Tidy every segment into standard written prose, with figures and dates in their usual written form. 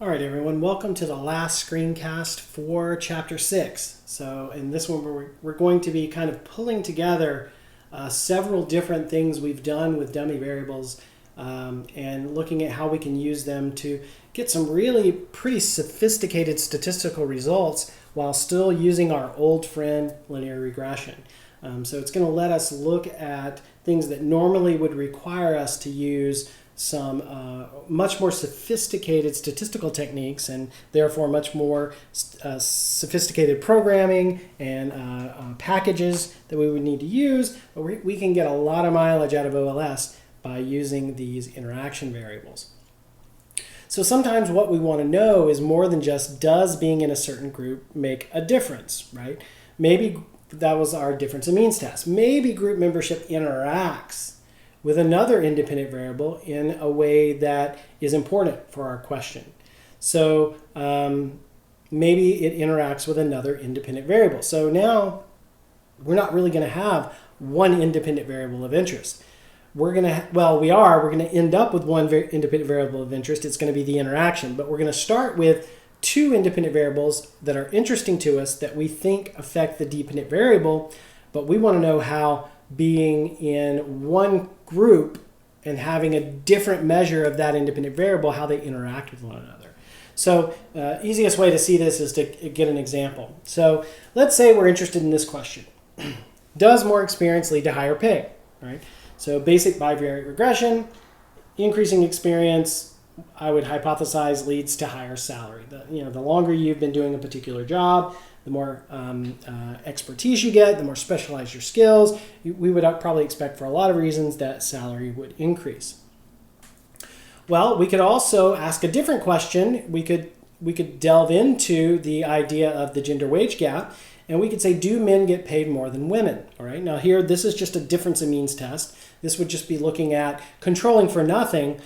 All right, everyone, welcome to the last screencast for Chapter 6. So in this one, we're going to be kind of pulling together several different things we've done with dummy variables and looking at how we can use them to get some really pretty sophisticated statistical results while still using our old friend linear regression. So it's going to let us look at things that normally would require us to use some much more sophisticated statistical techniques and therefore much more sophisticated programming and packages that we would need to use, but we can get a lot of mileage out of OLS by using these interaction variables. So sometimes what we want to know is more than just does being in a certain group make a difference, right? Maybe that was our difference in means test. Maybe group membership interacts with another independent variable in a way that is important for our question. So maybe it interacts with another independent variable. So now we're not really going to have one independent variable of interest. We're going to, we're going to end up with one independent variable of interest. It's going to be the interaction, but we're going to start with two independent variables that are interesting to us that we think affect the dependent variable, but we want to know how being in one group and having a different measure of that independent variable, how they interact with one another. So easiest way to see this is to get an example. So let's say we're interested in this question. Does more experience lead to higher pay? Right? So basic bivariate regression, increasing experience, I would hypothesize leads to higher salary. The longer you've been doing a particular job, the more expertise you get, the more specialized your skills, we would probably expect for a lot of reasons that salary would increase. Well, we could also ask a different question. We could delve into the idea of the gender wage gap, and we could say, do men get paid more than women? All right. Now here, this is just a difference in means test. This would just be looking at controlling for nothing.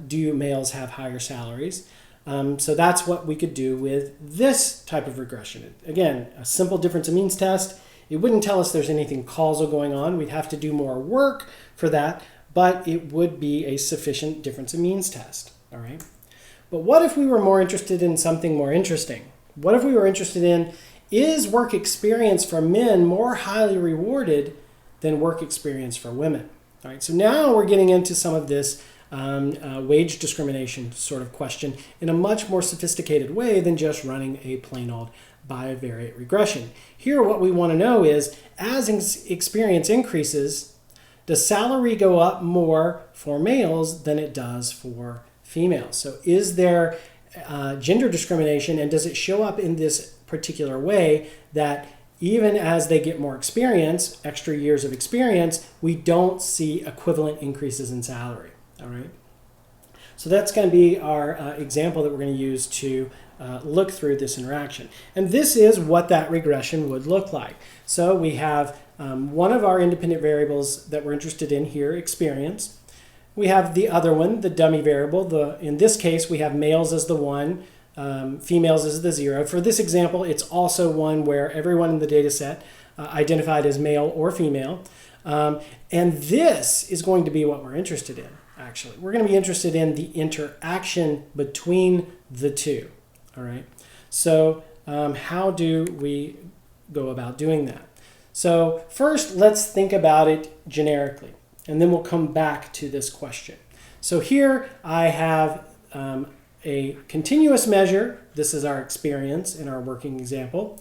Do males have higher salaries? So that's what we could do with this type of regression. Again, a simple difference in means test. It wouldn't tell us there's anything causal going on. We'd have to do more work for that, but it would be a sufficient difference in means test. All right. But what if we were more interested in something more interesting? What if we were interested in, is work experience for men more highly rewarded than work experience for women? All right. So now we're getting into some of this wage discrimination sort of question in a much more sophisticated way than just running a plain old bivariate regression. Here what we want to know is, as experience increases, does salary go up more for males than it does for females? So is there gender discrimination, and does it show up in this particular way that even as they get more experience, extra years of experience, we don't see equivalent increases in salary? All right. So that's going to be our example that we're going to use to look through this interaction. And this is what that regression would look like. So we have one of our independent variables that we're interested in here, experience. We have the other one, the dummy variable. In this case, we have males as the 1, females as the 0. For this example, it's also one where everyone in the data set identified as male or female. And this is going to be what we're interested in. Actually, we're going to be interested in the interaction between the two. All right. So how do we go about doing that? So first, let's think about it generically, and then we'll come back to this question. So here I have a continuous measure. This is our experience in our working example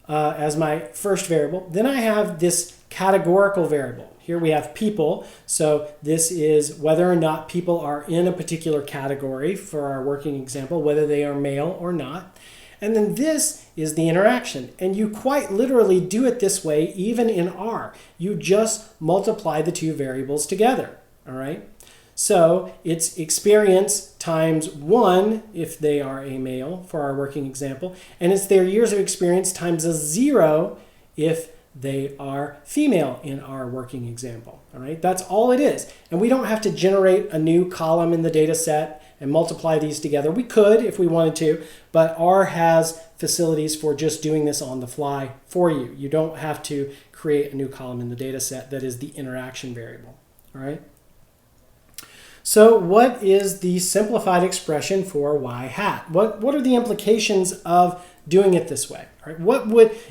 as my first variable. Then I have this categorical variable. Here we have people, so this is whether or not people are in a particular category for our working example, whether they are male or not. And then this is the interaction, and you quite literally do it this way even in R. You just multiply the two variables together, all right? So it's experience times 1 if they are a male for our working example, and it's their years of experience times a 0 if they are female in our working example. All right, that's all it is. And we don't have to generate a new column in the data set and multiply these together. We could if we wanted to, but R has facilities for just doing this on the fly for you. You don't have to create a new column in the data set that is the interaction variable. All right. So what is the simplified expression for y hat? What are the implications of doing it this way? Right?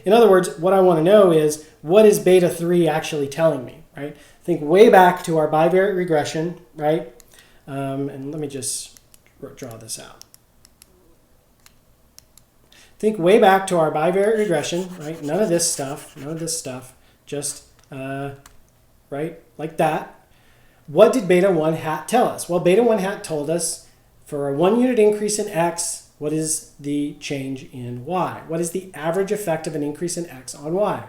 In other words, what I want to know is, what is beta 3 actually telling me? Right? Think way back to our bivariate regression, right? And let me just draw this out. Think way back to our bivariate regression, right? None of this stuff, just right, like that. What did beta 1 hat tell us? Well, beta 1 hat told us for a 1 unit increase in x, what is the change in y? What is the average effect of an increase in x on y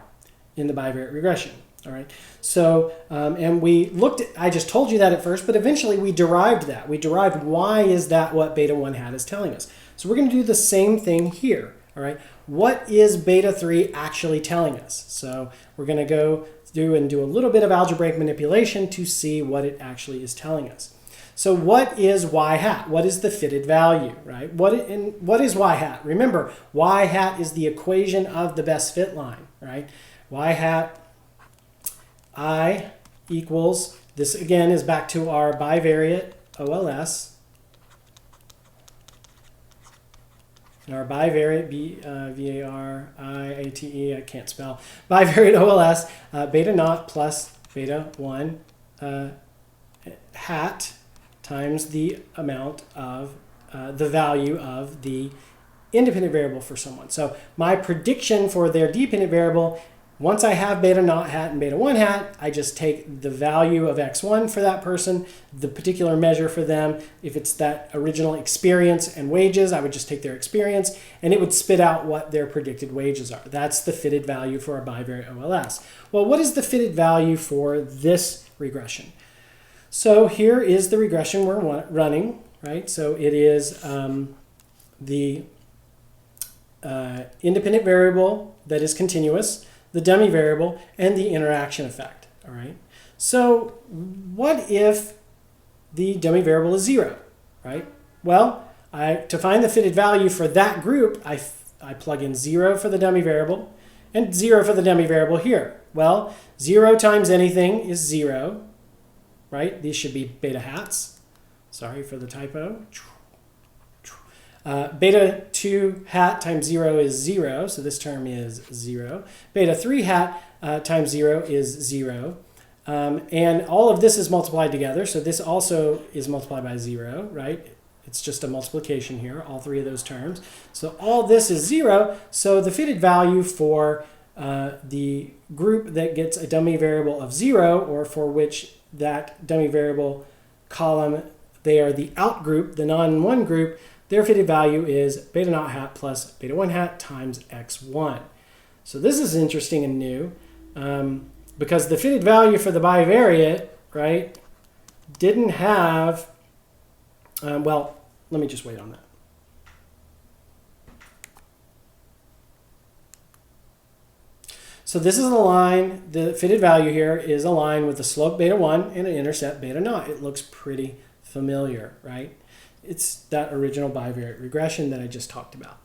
in the bivariate regression? All right. So, and we looked at, I just told you that at first, but eventually we derived that. We derived why is that what beta 1 hat is telling us. So we're going to do the same thing here. All right. What is beta 3 actually telling us? So we're going to go through and do a little bit of algebraic manipulation to see what it actually is telling us. So what is y hat? What is the fitted value, right? What is y hat? Remember, y hat is the equation of the best fit line, right? Y hat I equals, this again is back to our bivariate OLS. Our bivariate, V-A-R-I-A-T-E, I can't spell, bivariate OLS, beta naught plus beta 1 hat times the amount of the value of the independent variable for someone. So my prediction for their dependent variable, once I have beta naught hat and beta 1 hat, I just take the value of x1 for that person, the particular measure for them. If it's that original experience and wages, I would just take their experience, and it would spit out what their predicted wages are. That's the fitted value for a bivariate OLS. Well, what is the fitted value for this regression? So here is the regression we're running, right? So it is the independent variable that is continuous, the dummy variable, and the interaction effect, all right? So what if the dummy variable is 0, right? Well, to find the fitted value for that group, I plug in 0 for the dummy variable and 0 for the dummy variable here. Well, 0 times anything is 0, right? These should be beta hats. Sorry for the typo. Beta 2 hat times 0 is 0, so this term is 0. Beta 3 hat times 0 is 0. And all of this is multiplied together, so this also is multiplied by 0, right? It's just a multiplication here, all three of those terms. So all this is 0, so the fitted value for the group that gets a dummy variable of 0, or for which that dummy variable column, they are the out group, the non-1 group, their fitted value is beta naught hat plus beta 1 hat times x1. So this is interesting and new because the fitted value for the bivariate, right, didn't have, well, let me just wait on that. So this is a line, the fitted value here is a line with a slope beta 1 and an intercept beta naught. It looks pretty familiar, right? It's that original bivariate regression that I just talked about.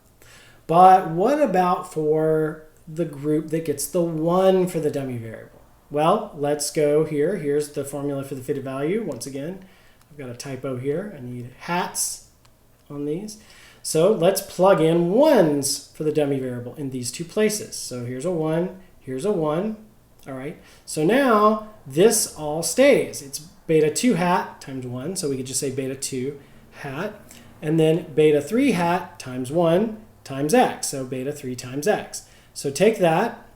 But what about for the group that gets the 1 for the dummy variable? Well, let's go here. Here's the formula for the fitted value. Once again, I've got a typo here. I need hats on these. So let's plug in 1s for the dummy variable in these two places. So here's a 1, here's a 1. All right. So now this all stays. It's beta 2 hat times 1. So we could just say beta 2 hat, and then beta 3 hat times 1 times x, so beta 3 times x. So take that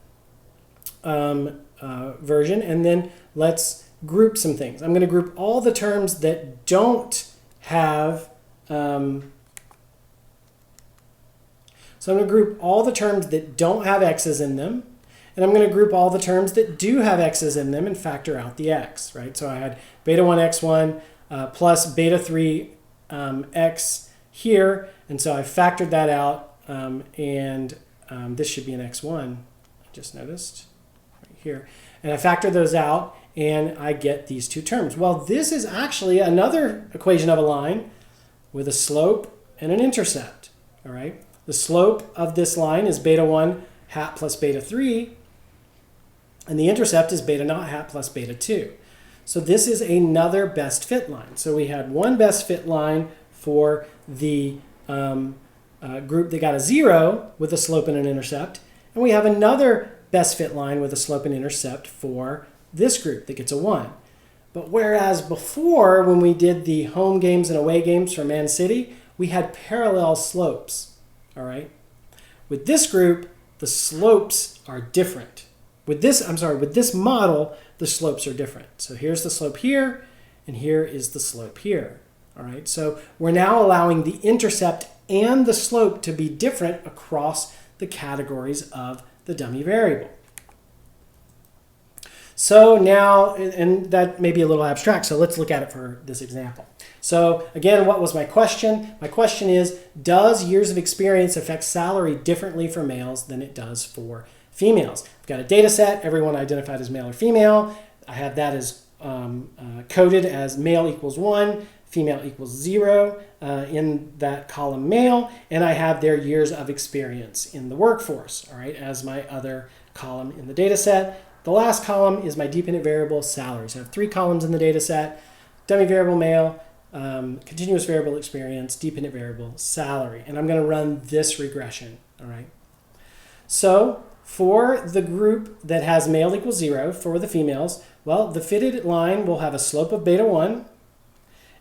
version, and then let's group some things. I'm going to group all the terms that don't have, so I'm going to group all the terms that don't have x's in them, and I'm going to group all the terms that do have x's in them and factor out the x, right? So I had beta 1 x1 plus beta 3 x here, and so I factored that out, and this should be an x1, I just noticed, right here. And I factor those out, and I get these two terms. Well, this is actually another equation of a line with a slope and an intercept, all right? The slope of this line is beta 1 hat plus beta 3, and the intercept is beta naught hat plus beta 2. So this is another best fit line. So we had one best fit line for the group that got a 0 with a slope and an intercept. And we have another best fit line with a slope and intercept for this group that gets a 1. But whereas before, when we did the home games and away games for Man City, we had parallel slopes, all right? With this group, the slopes are different. With this model, the slopes are different. So here's the slope here, and here is the slope here, all right? So we're now allowing the intercept and the slope to be different across the categories of the dummy variable. So now, and that may be a little abstract, so let's look at it for this example. So again, what was my question? My question is, does years of experience affect salary differently for males than it does for females? I've got a data set, everyone identified as male or female. I have that as coded as male equals 1, female equals 0 in that column male, and I have their years of experience in the workforce, all right, as my other column in the data set. The last column is my dependent variable salaries. I have 3 columns in the data set: dummy variable male, continuous variable experience, dependent variable salary. And I'm going to run this regression, all right? So for the group that has male equals 0, for the females, well, the fitted line will have a slope of beta 1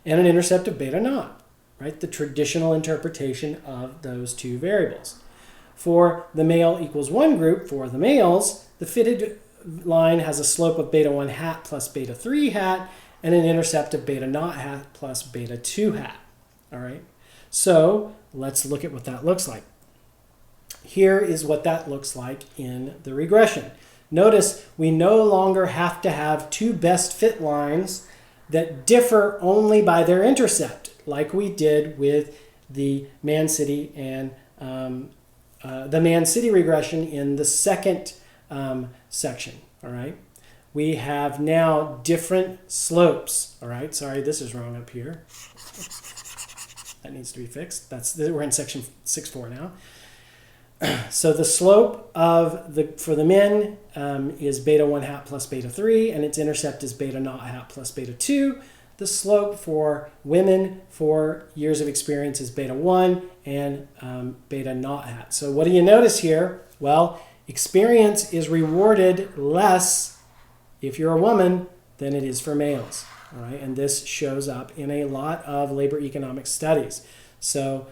and an intercept of beta naught, right? The traditional interpretation of those two variables. For the male equals 1 group, for the males, the fitted line has a slope of beta 1 hat plus beta 3 hat and an intercept of beta naught hat plus beta 2 hat. All right, so let's look at what that looks like. Here is what that looks like in the regression. Notice we no longer have to have 2 best fit lines that differ only by their intercept, like we did with the Man City and the Man City regression in the second section, all right? We have now different slopes, all right? Sorry, this is wrong up here. That needs to be fixed. We're in section 6.4 now. So the slope of for the men is beta 1 hat plus beta 3, and its intercept is beta naught hat plus beta 2. The slope for women for years of experience is beta 1 and beta naught hat. So what do you notice here? Well, experience is rewarded less if you're a woman than it is for males. All right, and this shows up in a lot of labor economics studies. So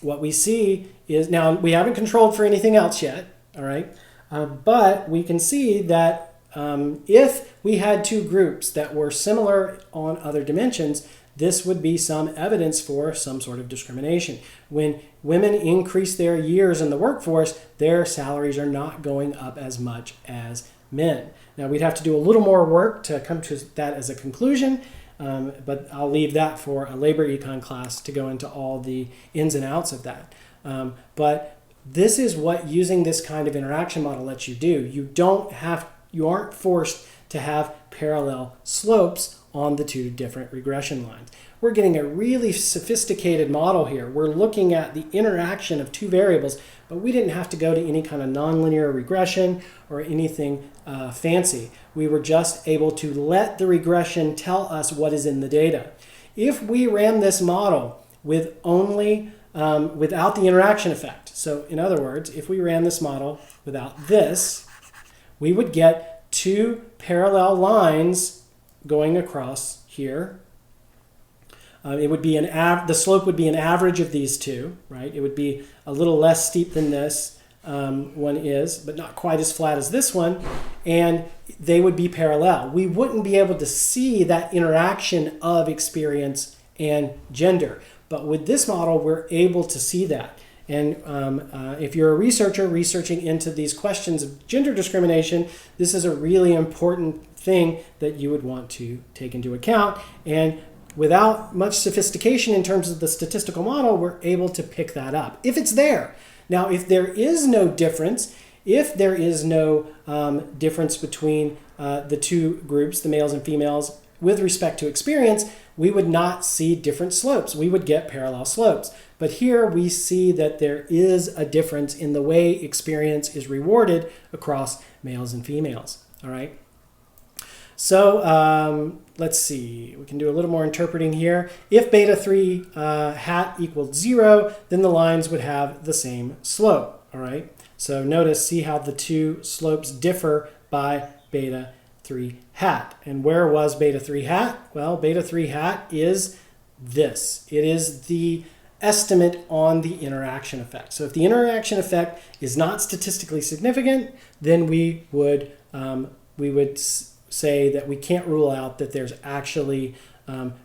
what we see is, now we haven't controlled for anything else yet, all right, but we can see that if we had 2 groups that were similar on other dimensions, this would be some evidence for some sort of discrimination. When women increase their years in the workforce, their salaries are not going up as much as men. Now, we'd have to do a little more work to come to that as a conclusion, but I'll leave that for a labor econ class to go into all the ins and outs of that. But this is what using this kind of interaction model lets you do. You aren't forced to have parallel slopes on the 2 different regression lines. We're getting a really sophisticated model here. We're looking at the interaction of 2 variables, but we didn't have to go to any kind of nonlinear regression or anything fancy. We were just able to let the regression tell us what is in the data. If we ran this model with only without the interaction effect, so in other words, if we ran this model without this, we would get 2 parallel lines going across here. It would be the slope would be an average of these 2, right? It would be a little less steep than this one is, but not quite as flat as this one, and they would be parallel. We wouldn't be able to see that interaction of experience and gender, but with this model, we're able to see that. And if you're a researcher researching into these questions of gender discrimination, this is a really important thing that you would want to take into account. And without much sophistication in terms of the statistical model, we're able to pick that up, if it's there. Now, if there is no difference, if there is no difference between the 2 groups, the males and females, with respect to experience, we would not see different slopes. We would get parallel slopes. But here we see that there is a difference in the way experience is rewarded across males and females. All right. So let's see, we can do a little more interpreting here. If beta 3 hat equaled 0, then the lines would have the same slope, all right? So notice, see how the two slopes differ by beta 3 hat. And where was beta 3 hat? Well, beta 3 hat is this. It is the estimate on the interaction effect. So if the interaction effect is not statistically significant, then we would say that we can't rule out that there's actually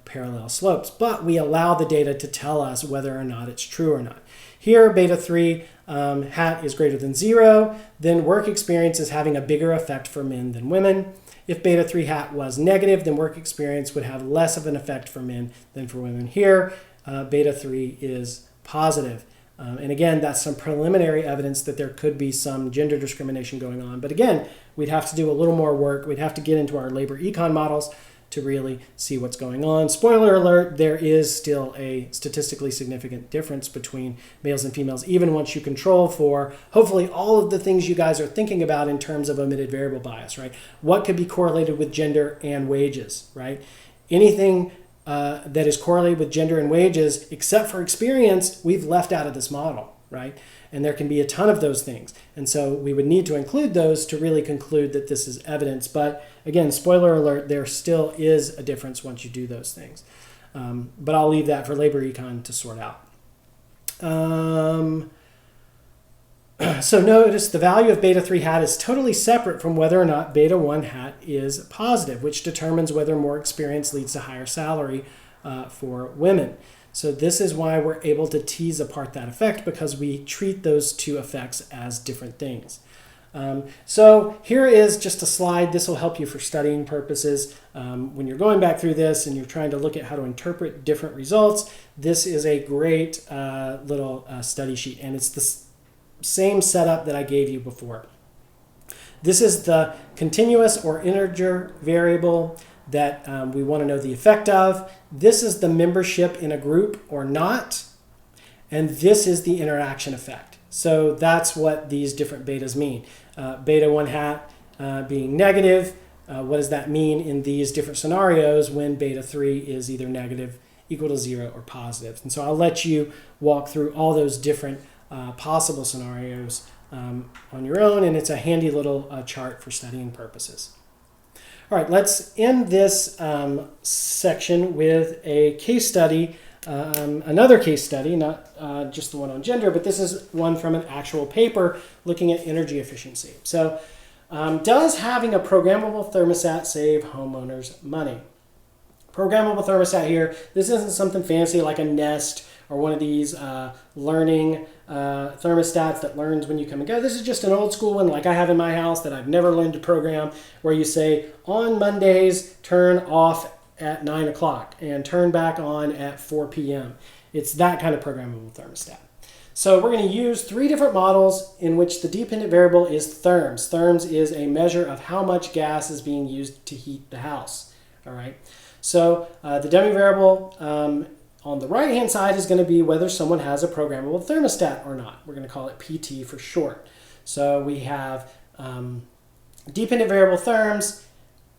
parallel slopes, but we allow the data to tell us whether or not it's true or not. Here, beta 3 hat is greater than 0, then work experience is having a bigger effect for men than women. If beta 3 hat was negative, then work experience would have less of an effect for men than for women. Here, beta 3 is positive. And again, that's some preliminary evidence that there could be some gender discrimination going on. But again, we'd have to do a little more work. We'd have to get into our labor econ models to really see what's going on. Spoiler alert, there is still a statistically significant difference between males and females, even once you control for, hopefully, all of the things you guys are thinking about in terms of omitted variable bias, right? What could be correlated with gender and wages, right? Anything that is correlated with gender and wages, except for experience, we've left out of this model, right? And there can be a ton of those things. And so we would need to include those to really conclude that this is evidence. But again, spoiler alert, there still is a difference once you do those things. But I'll leave that for labor econ to sort out. So notice the value of beta 3 hat is totally separate from whether or not beta 1 hat is positive, which determines whether more experience leads to higher salary for women. So this is why we're able to tease apart that effect, because we treat those two effects as different things. So here is just a slide. This will help you for studying purposes. When you're going back through this and you're trying to look at how to interpret different results, this is a great little study sheet, and it's the same setup that I gave you before. This is the continuous or integer variable that we want to know the effect of. This is the membership in a group or not, and this is the interaction effect. So that's what these different betas mean. Beta 1 hat being negative, what does that mean in these different scenarios when beta 3 is either negative, equal to 0, or positive? And so I'll let you walk through all those different possible scenarios on your own, and it's a handy little chart for studying purposes. All right, let's end this section with a case study, another case study, not just the one on gender, but this is one from an actual paper looking at energy efficiency. So does having a programmable thermostat save homeowners money? Programmable thermostat here, this isn't something fancy like a Nest or one of these learning thermostats that learns when you come and go. This is just an old school one like I have in my house that I've never learned to program, where you say on Mondays turn off at 9 o'clock and turn back on at 4 p.m. It's that kind of programmable thermostat. So we're going to use 3 different models in which the dependent variable is therms. Therms is a measure of how much gas is being used to heat the house. All right. So the dummy variable on the right-hand side is going to be whether someone has a programmable thermostat or not. We're going to call it PT for short. So we have dependent variable therms.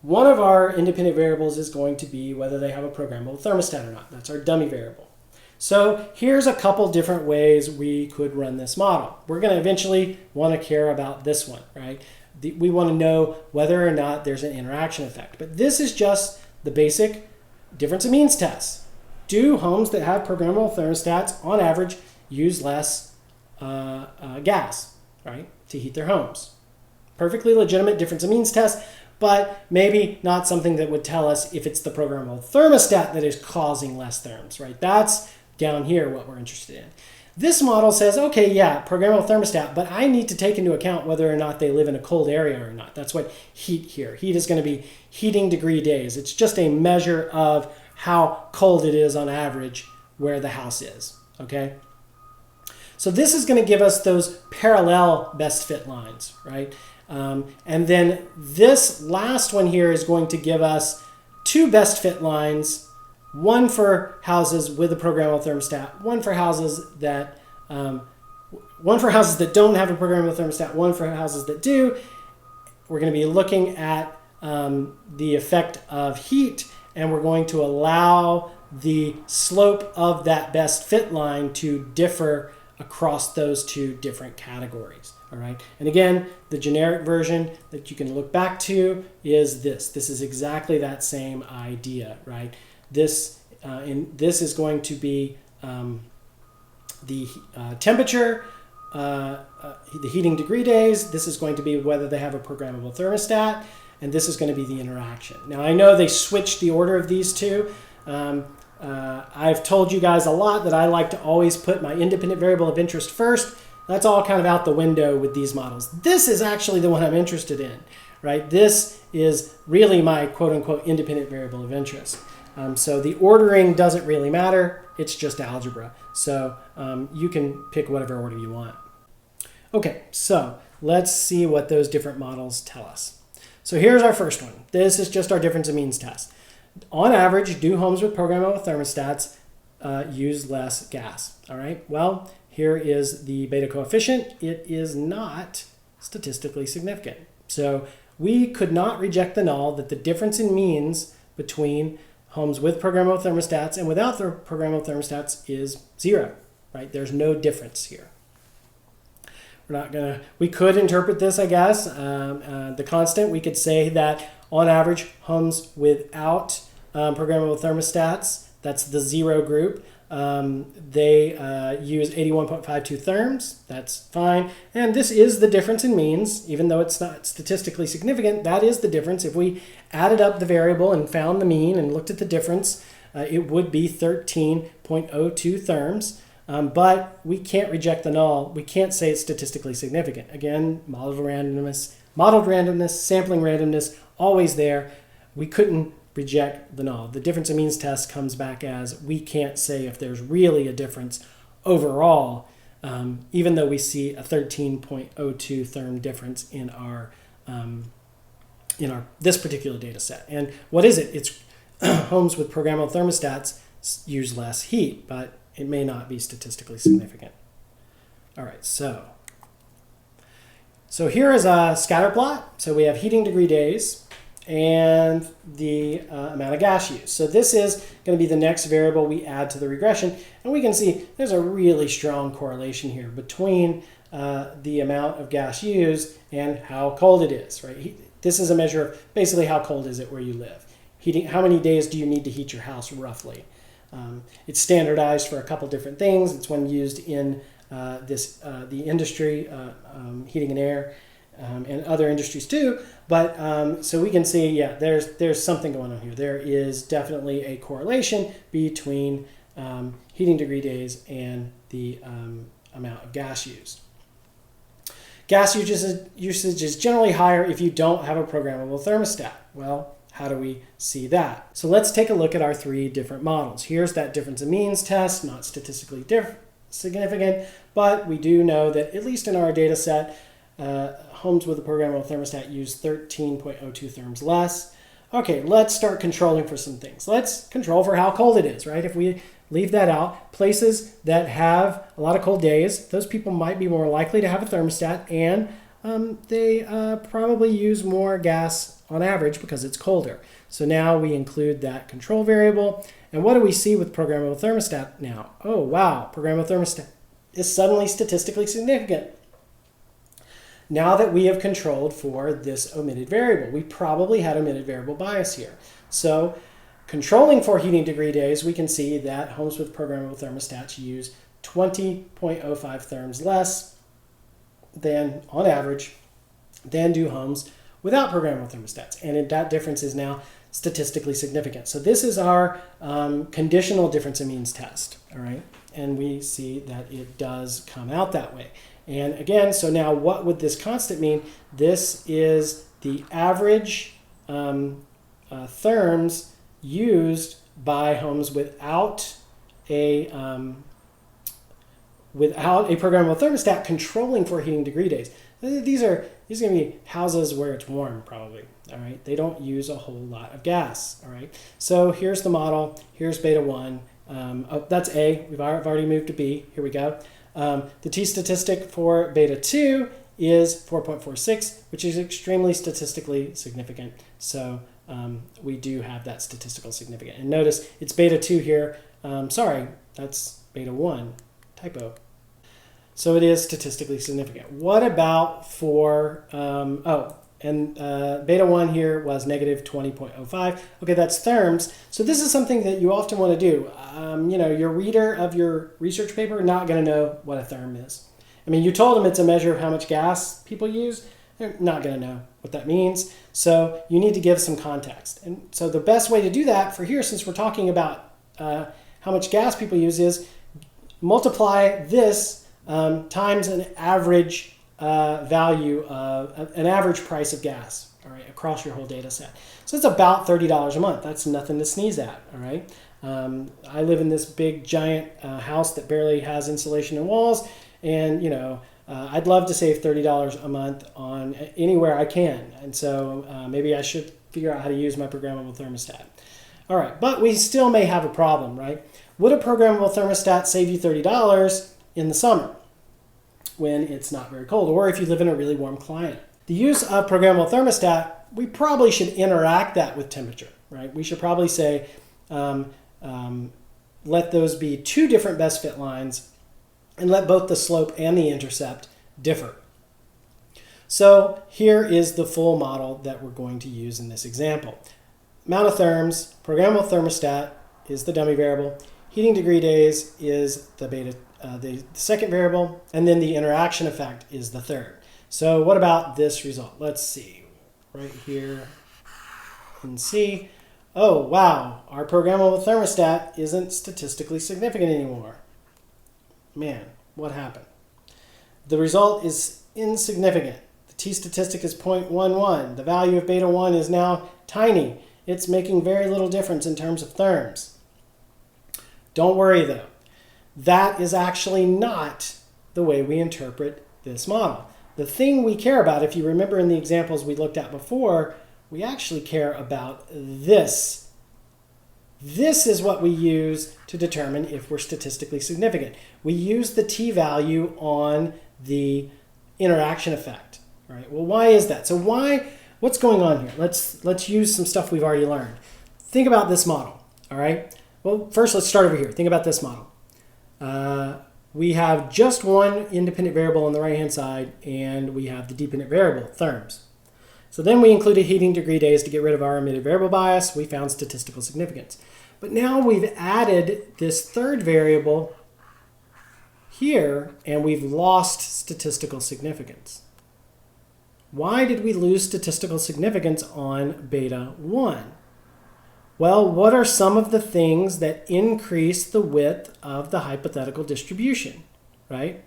One of our independent variables is going to be whether they have a programmable thermostat or not. That's our dummy variable. So here's a couple different ways we could run this model. We're going to eventually want to care about this one, right? We want to know whether or not there's an interaction effect. But this is just the basic difference of means test. Do homes that have programmable thermostats, on average, use less gas, right, to heat their homes? Perfectly legitimate difference of means test, but maybe not something that would tell us if it's the programmable thermostat that is causing less therms, right? That's down here what we're interested in. This model says, okay, yeah, programmable thermostat, but I need to take into account whether or not they live in a cold area or not. That's what heat here. Heat is going to be heating degree days. It's just a measure of how cold it is on average where the house is, okay? So this is going to give us those parallel best fit lines, right? And then this last one here is going to give us 2 best fit lines, one for houses with a programmable thermostat, one for houses that don't have a programmable thermostat, one for houses that do. We're going to be looking at the effect of heat, and we're going to allow the slope of that best fit line to differ across those two different categories. All right, and again, the generic version that you can look back to is this. This is exactly that same idea, right? This is going to be the temperature, the heating degree days. This is going to be whether they have a programmable thermostat, and this is going to be the interaction. Now, I know they switched the order of these two. I've told you guys a lot that I like to always put my independent variable of interest first. That's all kind of out the window with these models. This is actually the one I'm interested in, right? This is really my quote-unquote independent variable of interest. So the ordering doesn't really matter. It's just algebra. So you can pick whatever order you want. Okay, so let's see what those different models tell us. So here's our first one. This is just our difference in means test. On average, do homes with programmable thermostats use less gas? All right, well, here is the beta coefficient. It is not statistically significant. So we could not reject the null that the difference in means between homes with programmable thermostats and without the programmable thermostats is 0, right? There's no difference here. We could interpret this, I guess, the constant. We could say that on average, homes without programmable thermostats, that's the 0 group, they use 81.52 therms. That's fine. And this is the difference in means, even though it's not statistically significant. That is the difference. If we added up the variable and found the mean and looked at the difference, it would be 13.02 therms. But we can't reject the null. We can't say it's statistically significant. Again, modeled randomness, sampling randomness, always there. We couldn't reject the null. The difference in means test comes back as we can't say if there's really a difference overall, even though we see a 13.02 therm difference in our this particular data set. And what is it? It's homes with programmable thermostats use less heat, but it may not be statistically significant. All right, so here is a scatter plot. So we have heating degree days and the amount of gas used. So this is going to be the next variable we add to the regression. And we can see there's a really strong correlation here between the amount of gas used and how cold it is, right? This is a measure of basically how cold is it where you live. How many days do you need to heat your house roughly? It's standardized for a couple different things. It's one used in the industry, heating and air, and other industries too. But so we can see, yeah, there's something going on here. There is definitely a correlation between heating degree days and the amount of gas used. Gas usage is generally higher if you don't have a programmable thermostat. Well, how do we see that? So let's take a look at our 3 different models. Here's that difference in means test, not statistically significant, but we do know that at least in our data set, homes with a programmable thermostat use 13.02 therms less. Okay, let's start controlling for some things. Let's control for how cold it is, right? If we leave that out, places that have a lot of cold days, those people might be more likely to have a thermostat, and they probably use more gas on average because it's colder. So now we include that control variable. And what do we see with programmable thermostat now? Oh, wow, programmable thermostat is suddenly statistically significant. Now that we have controlled for this omitted variable, we probably had omitted variable bias here. So controlling for heating degree days, we can see that homes with programmable thermostats use 20.05 therms less than, on average, than do homes without programmable thermostats. And that difference is now statistically significant. So this is our conditional difference in means test, all right? And we see that it does come out that way. And again, so now what would this constant mean? This is the average therms used by homes without a programmable thermostat controlling for heating degree days. These are going to be houses where it's warm, probably. All right, they don't use a whole lot of gas. All right, so here's the model. Here's beta 1. That's A. We've already moved to B. Here we go. The t-statistic for beta 2 is 4.46, which is extremely statistically significant. So we do have that statistical significance. And notice it's beta 2 here. Sorry, that's beta 1, typo. So it is statistically significant. What about for, beta 1 here was negative 20.05. Okay, that's therms. So this is something that you often want to do. Your reader of your research paper not going to know what a therm is. I mean, you told them it's a measure of how much gas people use. They're not going to know what that means. So you need to give some context. And so the best way to do that for here, since we're talking about how much gas people use, is multiply this times an average value of an average price of gas, all right, across your whole data set. So it's about $30 a month. That's nothing to sneeze at, all right? I live in this big giant house that barely has insulation in walls, and I'd love to save $30 a month on anywhere I can. And so maybe I should figure out how to use my programmable thermostat. All right, but we still may have a problem, right? Would a programmable thermostat save you $30 in the summer when it's not very cold, or if you live in a really warm climate? The use of programmable thermostat, we probably should interact that with temperature, right? We should probably say, let those be two different best fit lines, and let both the slope and the intercept differ. So here is the full model that we're going to use in this example. Amount of therms, programmable thermostat is the dummy variable, heating degree days is the second variable, and then the interaction effect is the third. So what about this result? Let's see, right here in C. Oh, wow, our programmable thermostat isn't statistically significant anymore. Man, what happened? The result is insignificant. The t-statistic is 0.11. The value of beta 1 is now tiny. It's making very little difference in terms of therms. Don't worry though. That is actually not the way we interpret this model. The thing we care about, if you remember in the examples we looked at before, we actually care about this. This is what we use to determine if we're statistically significant. We use the t-value on the interaction effect. All right. Well, why is that? So what's going on here? Let's use some stuff we've already learned. Think about this model. All right. Well, first let's start over here. Think about this model. We have just one independent variable on the right-hand side, and we have the dependent variable, therms. So then we included heating degree days to get rid of our emitted variable bias. We found statistical significance. But now we've added this third variable here, and we've lost statistical significance. Why did we lose statistical significance on beta 1? Well, what are some of the things that increase the width of the hypothetical distribution, right?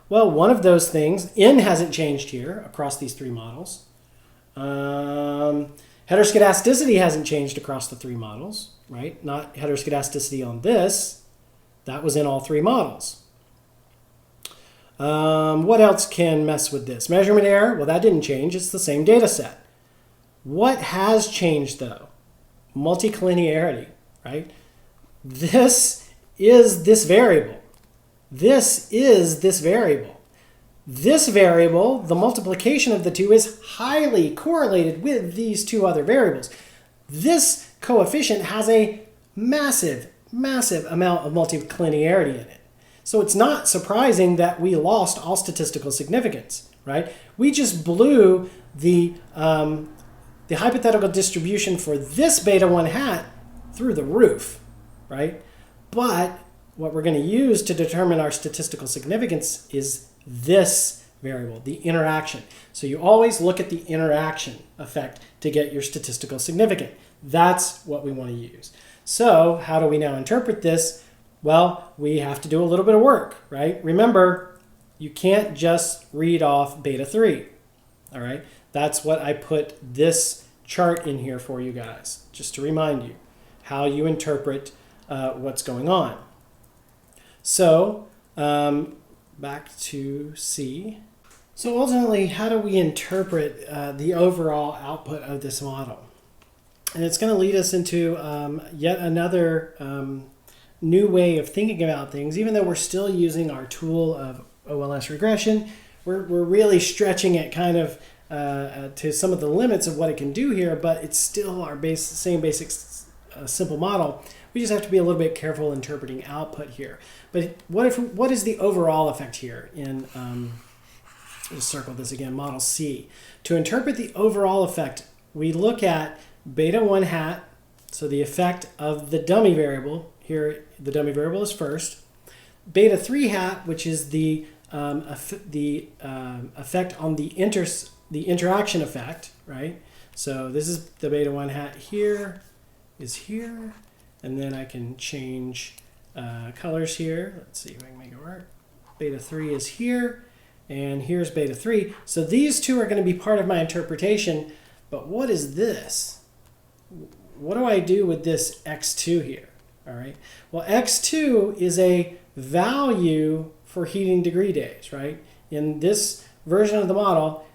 Well, one of those things, n hasn't changed here across these three models. Heteroscedasticity hasn't changed across the three models, right? Not heteroscedasticity on this. That was in all three models. What else can mess with this? Measurement error, well, that didn't change. It's the same data set. What has changed, though? Multicollinearity, right? This is this variable. This is this variable. This variable, the multiplication of the two, is highly correlated with these two other variables. This coefficient has a massive, massive amount of multicollinearity in it. So it's not surprising that we lost all statistical significance, right? We just blew the hypothetical distribution for this beta 1 hat through the roof, right? But what we're going to use to determine our statistical significance is this variable, the interaction. So you always look at the interaction effect to get your statistical significance. That's what we want to use. So how do we now interpret this? Well, we have to do a little bit of work, right? Remember, you can't just read off beta 3, all right? That's what I put this chart in here for you guys, just to remind you how you interpret what's going on. So back to C. So ultimately, how do we interpret the overall output of this model? And it's going to lead us into yet another new way of thinking about things. Even though we're still using our tool of OLS regression, we're really stretching it kind of to some of the limits of what it can do here, but it's still our same basic simple model. We just have to be a little bit careful interpreting output here. But what is the overall effect here in, just circle this again, model C. To interpret the overall effect, we look at beta 1 hat, so the effect of the dummy variable. Here, the dummy variable is first. Beta 3 hat, which is the effect on the interaction effect, right? So this is the beta 1 hat here, is here. And then I can change colors here. Let's see if I can make it work. Beta 3 is here, and here's beta 3. So these two are going to be part of my interpretation, but what is this? What do I do with this x2 here? All right. Well, x2 is a value for heating degree days, right? In this version of the model,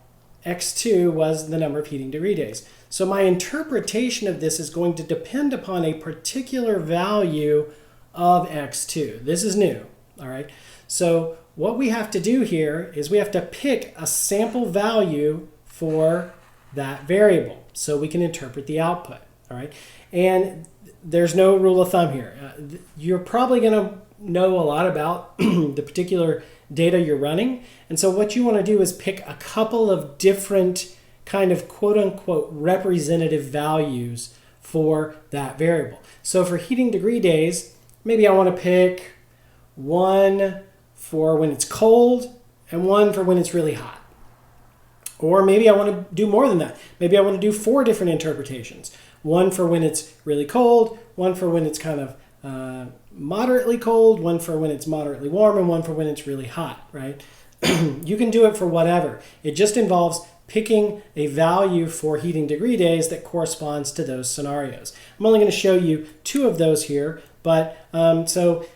x2 was the number of heating degree days. So my interpretation of this is going to depend upon a particular value of x2. This is new, all right? So what we have to do here is we have to pick a sample value for that variable so we can interpret the output, all right? And there's no rule of thumb here. You're probably going to know a lot about the particular data you're running. And so what you want to do is pick a couple of different kind of quote-unquote representative values for that variable. So for heating degree days, maybe I want to pick one for when it's cold and one for when it's really hot. Or maybe I want to do more than that. Maybe I want to do 4 different interpretations. One for when it's really cold, one for when it's kind of moderately cold, one for when it's moderately warm, and one for when it's really hot, right? You can do it for whatever. It just involves picking a value for heating degree days that corresponds to those scenarios. I'm only going to show you 2 of those here, but so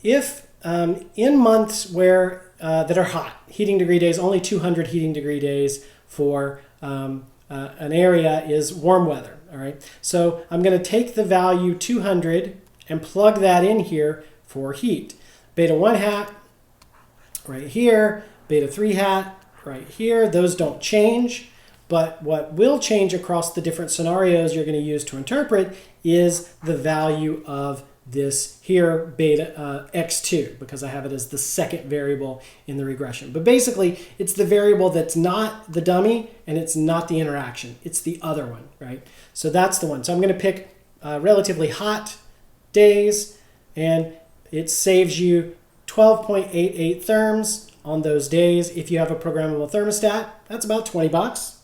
if in months where that are hot, heating degree days, only 200 heating degree days for an area is warm weather, all right? So I'm going to take the value 200 and plug that in here for heat. Beta 1 hat right here, beta 3 hat right here. Those don't change, but what will change across the different scenarios you're going to use to interpret is the value of this here, beta x2, because I have it as the second variable in the regression. But basically, it's the variable that's not the dummy and it's not the interaction. It's the other one, right? So that's the one. So I'm going to pick relatively hot days, and it saves you 12.88 therms on those days. If you have a programmable thermostat, that's about 20 bucks.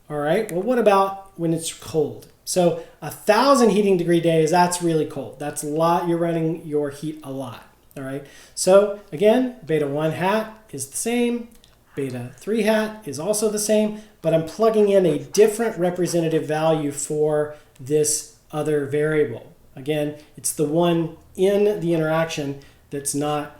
All right, well, what about when it's cold? So 1,000 heating degree days, that's really cold. That's a lot. You're running your heat a lot. All right, so again, beta 1 hat is the same. Beta 3 hat is also the same, but I'm plugging in a different representative value for this other variable. Again, it's the one in the interaction that's not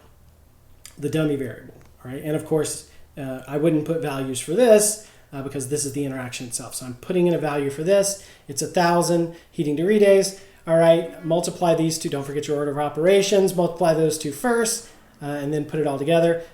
the dummy variable, all right? And of course, I wouldn't put values for this because this is the interaction itself. So I'm putting in a value for this. It's 1,000 heating degree days. All right, multiply these two. Don't forget your order of operations. Multiply those two first and then put it all together.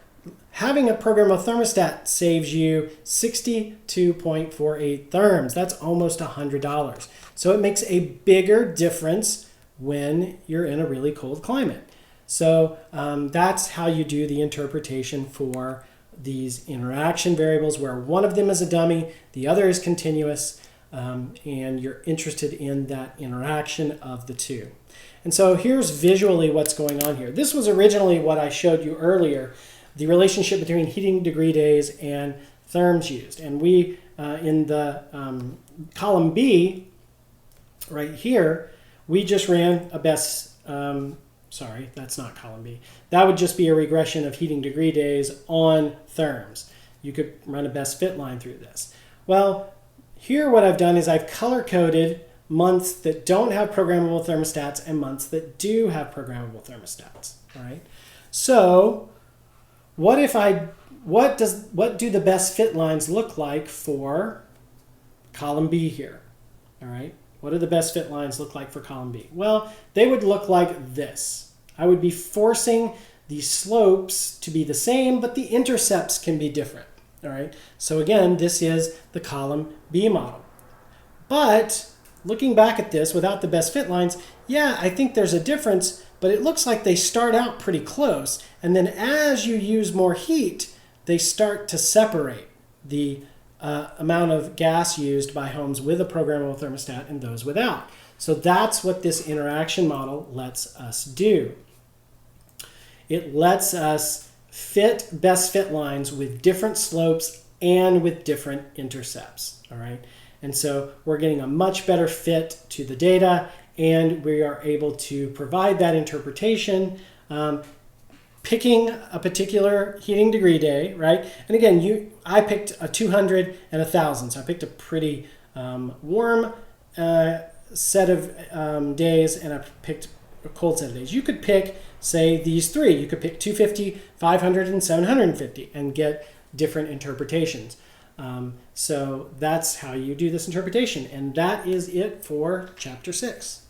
Having a programmable thermostat saves you 62.48 therms. That's almost $100. So it makes a bigger difference when you're in a really cold climate. So that's how you do the interpretation for these interaction variables, where one of them is a dummy, the other is continuous, and you're interested in that interaction of the two. And so here's visually what's going on here. This was originally what I showed you earlier, the relationship between heating degree days and therms used. And we, in the column B, right here, we just ran a best, sorry, that's not column B. That would just be a regression of heating degree days on therms. You could run a best fit line through this. Well, here what I've done is I've color-coded months that don't have programmable thermostats and months that do have programmable thermostats, all right? So what do the best fit lines look like for column B here, all right? What do the best fit lines look like for column B? Well, they would look like this. I would be forcing the slopes to be the same, but the intercepts can be different, All right. So again, this is the column B model. But looking back at this without the best fit lines, yeah, I think there's a difference, but it looks like they start out pretty close. And then as you use more heat, they start to separate the amount of gas used by homes with a programmable thermostat and those without. So that's what this interaction model lets us do. It lets us fit best fit lines with different slopes and with different intercepts. All right. And so we're getting a much better fit to the data, and we are able to provide that interpretation, picking a particular heating degree day, right? And again, I picked a 200 and 1,000, so I picked a pretty warm set of days, and I picked a cold set of days. You could pick, say, these three. You could pick 250, 500, and 750 and get different interpretations. So that's how you do this interpretation. And that is it for Chapter 6.